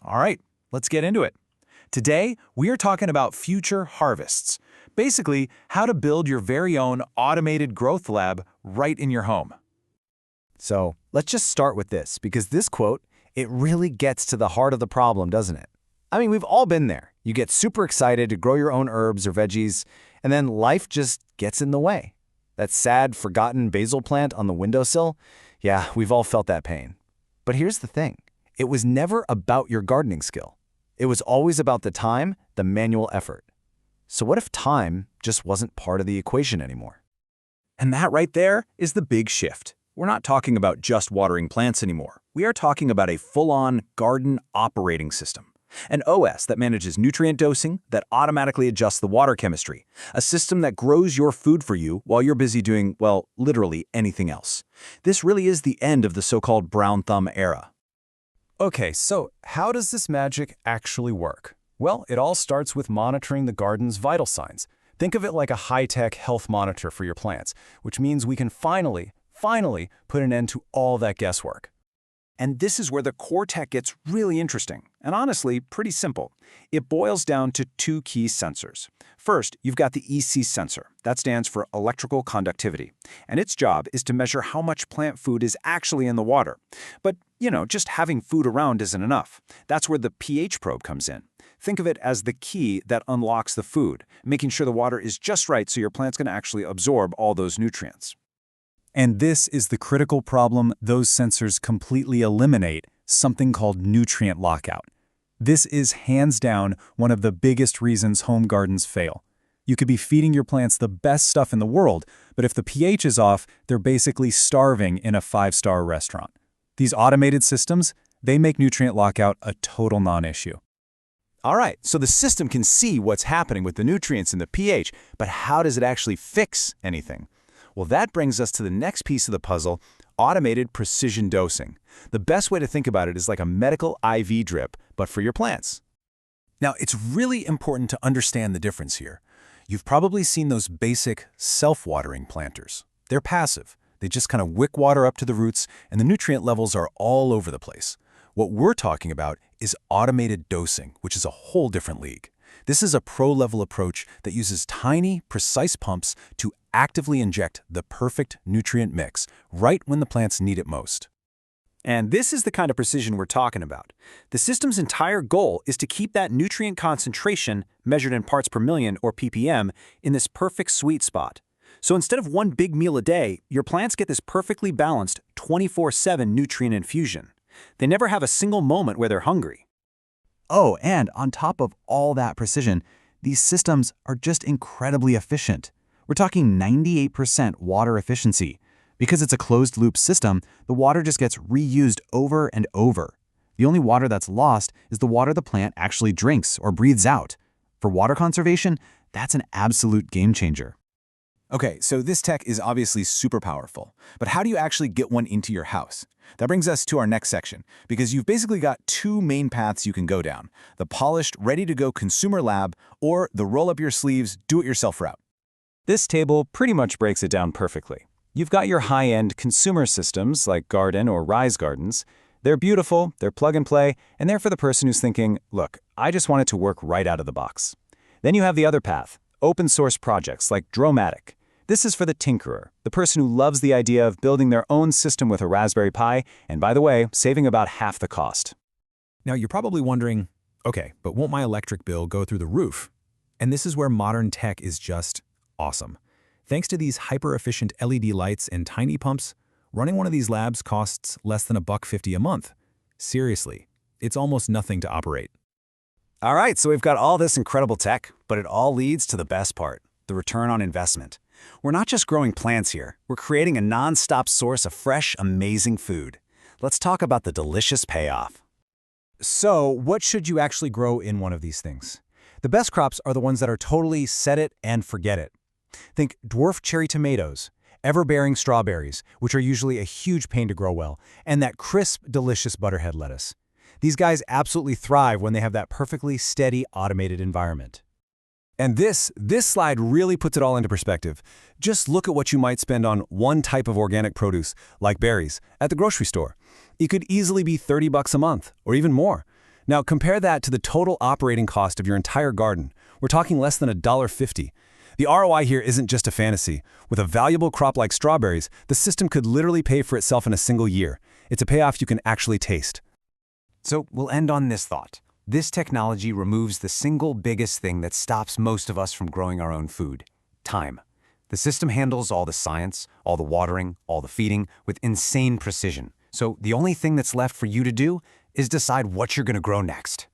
All right, let's get into it. Today, we are talking about future harvests. Basically, how to build your very own automated growth lab right in your home. So let's just start with this, because this quote, it really gets to the heart of the problem, doesn't it? I mean, we've all been there. You get super excited to grow your own herbs or veggies, and then life just gets in the way. That sad, forgotten basil plant on the windowsill? Yeah, we've all felt that pain. But here's the thing. It was never about your gardening skill. It was always about the time, the manual effort. So what if time just wasn't part of the equation anymore? And that right there is the big shift. We're not talking about just watering plants anymore. We are talking about a full-on garden operating system. An OS that manages nutrient dosing, that automatically adjusts the water chemistry. A system that grows your food for you while you're busy doing, well, literally anything else. This really is the end of the so-called brown thumb era. Okay, so how does this magic actually work? Well, it all starts with monitoring the garden's vital signs. Think of it like a high-tech health monitor for your plants, which means we can finally put an end to all that guesswork. And this is where the core tech gets really interesting, and honestly, pretty simple. It boils down to two key sensors. First, you've got the EC sensor. That stands for electrical conductivity. And its job is to measure how much plant food is actually in the water. But, just having food around isn't enough. That's where the pH probe comes in. Think of it as the key that unlocks the food, making sure the water is just right so your plant's going to actually absorb all those nutrients. And this is the critical problem those sensors completely eliminate, something called nutrient lockout. This is hands down one of the biggest reasons home gardens fail. You could be feeding your plants the best stuff in the world, but if the pH is off, they're basically starving in a 5-star restaurant. These automated systems, they make nutrient lockout a total non-issue. All right, so the system can see what's happening with the nutrients in the pH, but how does it actually fix anything? Well, that brings us to the next piece of the puzzle, automated precision dosing. The best way to think about it is like a medical IV drip, but for your plants. Now, it's really important to understand the difference here. You've probably seen those basic self-watering planters. They're passive. They just kind of wick water up to the roots, and the nutrient levels are all over the place. What we're talking about is automated dosing, which is a whole different league. This is a pro-level approach that uses tiny, precise pumps to actively inject the perfect nutrient mix right when the plants need it most. And this is the kind of precision we're talking about. The system's entire goal is to keep that nutrient concentration, measured in parts per million or ppm, in this perfect sweet spot. So instead of one big meal a day, your plants get this perfectly balanced 24/7 nutrient infusion. They never have a single moment where they're hungry. Oh, and on top of all that precision, these systems are just incredibly efficient. We're talking 98% water efficiency. Because it's a closed-loop system, the water just gets reused over and over. The only water that's lost is the water the plant actually drinks or breathes out. For water conservation, that's an absolute game changer. Okay, so this tech is obviously super powerful, but how do you actually get one into your house? That brings us to our next section, because you've basically got two main paths you can go down: the polished, ready-to-go consumer lab, or the roll-up-your-sleeves, do-it-yourself route. This table pretty much breaks it down perfectly. You've got your high-end consumer systems like Gardyn or Rise Gardens. They're beautiful, they're plug-and-play, and they're for the person who's thinking, look, I just want it to work right out of the box. Then you have the other path, open-source projects like DRO-Matic. This is for the tinkerer, the person who loves the idea of building their own system with a Raspberry Pi, and by the way, saving about half the cost. Now, you're probably wondering, okay, but won't my electric bill go through the roof? And this is where modern tech is just awesome. Thanks to these hyper-efficient LED lights and tiny pumps, running one of these labs costs less than $1.50 a month. Seriously, it's almost nothing to operate. All right, so we've got all this incredible tech, but it all leads to the best part, the return on investment. We're not just growing plants here, we're creating a non-stop source of fresh, amazing food. Let's talk about the delicious payoff. So, what should you actually grow in one of these things? The best crops are the ones that are totally set it and forget it. Think dwarf cherry tomatoes, ever-bearing strawberries, which are usually a huge pain to grow well, and that crisp, delicious butterhead lettuce. These guys absolutely thrive when they have that perfectly steady, automated environment. And this slide really puts it all into perspective. Just look at what you might spend on one type of organic produce, like berries, at the grocery store. It could easily be $30 a month, or even more. Now compare that to the total operating cost of your entire garden. We're talking less than $1.50. The ROI here isn't just a fantasy. With a valuable crop like strawberries, the system could literally pay for itself in a single year. It's a payoff you can actually taste. So we'll end on this thought. This technology removes the single biggest thing that stops most of us from growing our own food: time. The system handles all the science, all the watering, all the feeding with insane precision. So the only thing that's left for you to do is decide what you're going to grow next.